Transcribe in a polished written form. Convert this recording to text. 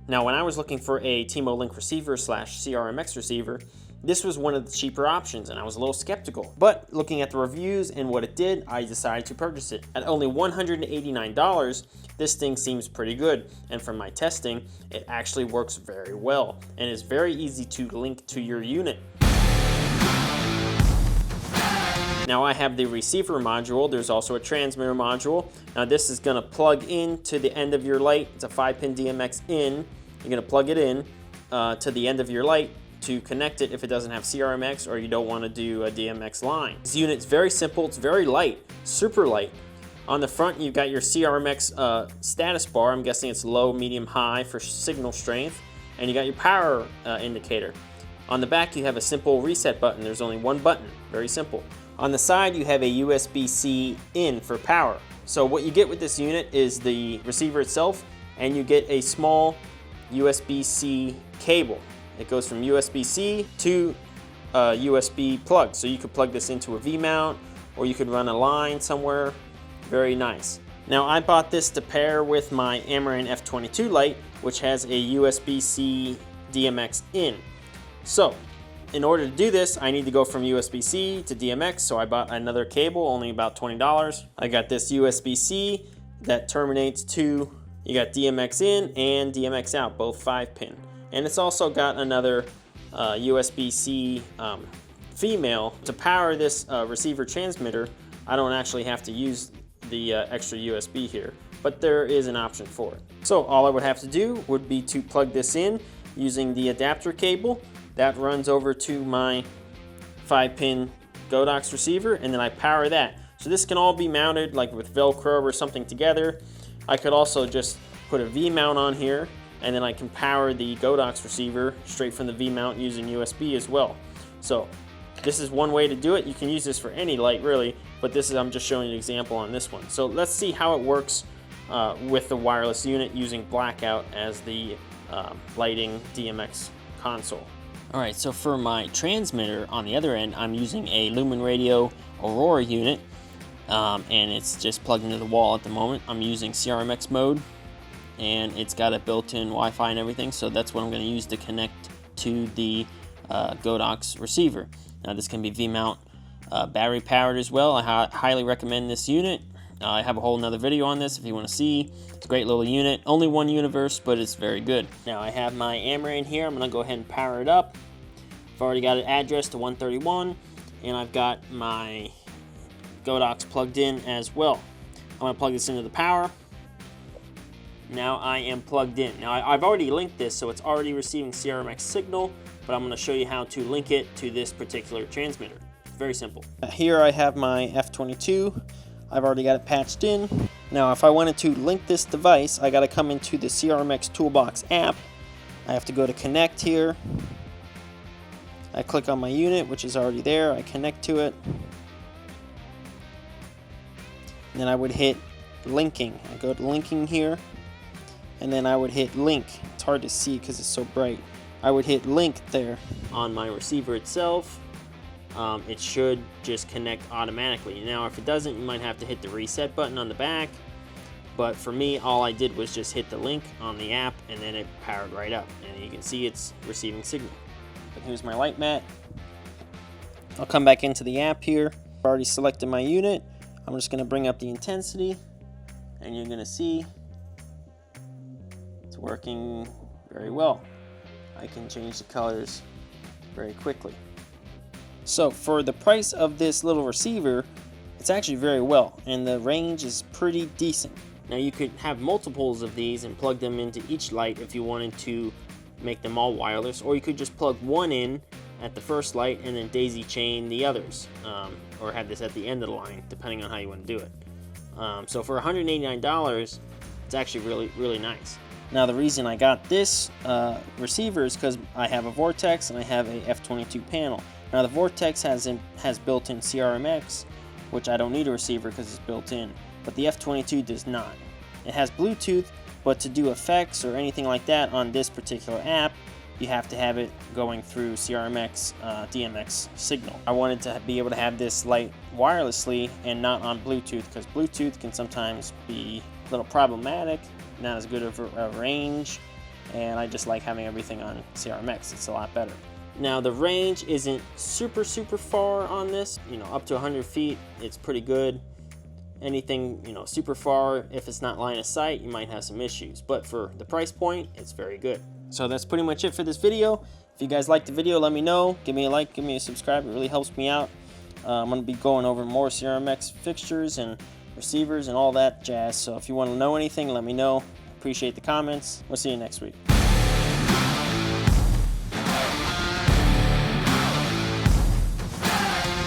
Now, when I was looking for a Timo Link receiver slash CRMX receiver, this was one of the cheaper options and I was a little skeptical. But looking at the reviews and what it did, I decided to purchase it. At only $189, this thing seems pretty good. And from my testing, it actually works very well and is very easy to link to your unit. Now I have the receiver module. There's also a transmitter module. Now this is gonna plug in to the end of your light. It's a 5-pin DMX in. You're gonna plug it in to the end of your light to connect it if it doesn't have CRMX or you don't want to do a DMX line. This unit's very simple, it's very light, super light. On the front you've got your CRMX status bar. I'm guessing it's low, medium, high for signal strength, and you got your power indicator. On the back you have a simple reset button. There's only one button, very simple. On the side you have a USB-C in for power. So what you get with this unit is the receiver itself, and you get a small USB-C cable. It goes from USB-C to USB plug. So you could plug this into a V-mount or you could run a line somewhere. Very nice. Now I bought this to pair with my Amaran F22 light, which has a USB-C DMX in. So in order to do this, I need to go from USB-C to DMX, so I bought another cable, only about $20. I got this USB-C that terminates to, you got DMX in and DMX out, both 5-pin. And it's also got another USB-C female. To power this receiver transmitter, I don't actually have to use the extra USB here, but there is an option for it. So all I would have to do would be to plug this in using the adapter cable. That runs over to my 5-pin Godox receiver, and then I power that. So this can all be mounted like with Velcro or something together. I could also just put a V-mount on here, and then I can power the Godox receiver straight from the V-mount using USB as well. So this is one way to do it. You can use this for any light really, but I'm just showing you an example on this one. So let's see how it works with the wireless unit using blackout as the lighting DMX console. Alright, so for my transmitter on the other end, I'm using a Lumen Radio Aurora unit, and it's just plugged into the wall at the moment. I'm using CRMX mode, and it's got a built-in Wi-Fi and everything, so that's what I'm going to use to connect to the Godox receiver. Now this can be V-mount battery powered as well. I highly recommend this unit. I have a whole nother video on this if you want to see. It's a great little unit. Only one universe, but it's very good. Now I have my Amaran here. I'm going to go ahead and power it up. I've already got it addressed to 131, and I've got my Godox plugged in as well. I'm going to plug this into the power. Now I am plugged in. Now I've already linked this, so it's already receiving CRMX signal, but I'm going to show you how to link it to this particular transmitter. Very simple. Here I have my F22. I've already got it patched in. Now if I wanted to link this device, I got to come into the CRMX Toolbox app. I have to go to connect here. I click on my unit, which is already there. I connect to it. And then I would hit linking. I go to linking here, and then I would hit link. It's hard to see because it's so bright. I would hit link there. On my receiver itself, it should just connect automatically. Now if it doesn't, you might have to hit the reset button on the back, but for me all I did was just hit the link on the app, and then it powered right up, and you can see it's receiving signal. But here's my light mat. I'll come back into the app here. I've already selected my unit. I'm just going to bring up the intensity, and you're going to see it's working very well. I can change the colors very quickly. So for the price of this little receiver, it's actually very well, and the range is pretty decent. Now you could have multiples of these and plug them into each light if you wanted to make them all wireless, or you could just plug one in at the first light and then daisy chain the others, or have this at the end of the line, depending on how you want to do it. So for $189, it's actually really nice. Now the reason I got this receiver is because I have a Vortex and I have a F22 panel. Now the Vortex has built-in CRMX, which I don't need a receiver because it's built in, but the F22 does not. It has Bluetooth, but to do effects or anything like that on this particular app, you have to have it going through CRMX DMX signal. I wanted to be able to have this light wirelessly and not on Bluetooth, because Bluetooth can sometimes be a little problematic, not as good of a range, and I just like having everything on CRMX. It's a lot better. Now the range isn't super far on this, you know, up to 100 feet, it's pretty good. Anything, you know, super far, if it's not line of sight, you might have some issues, but for the price point, it's very good. So that's pretty much it for this video. If you guys liked the video, let me know. Give me a like, give me a subscribe, it really helps me out. I'm going to be going over more CRMX fixtures and receivers and all that jazz, so if you want to know anything, let me know. Appreciate the comments. We'll see you next week.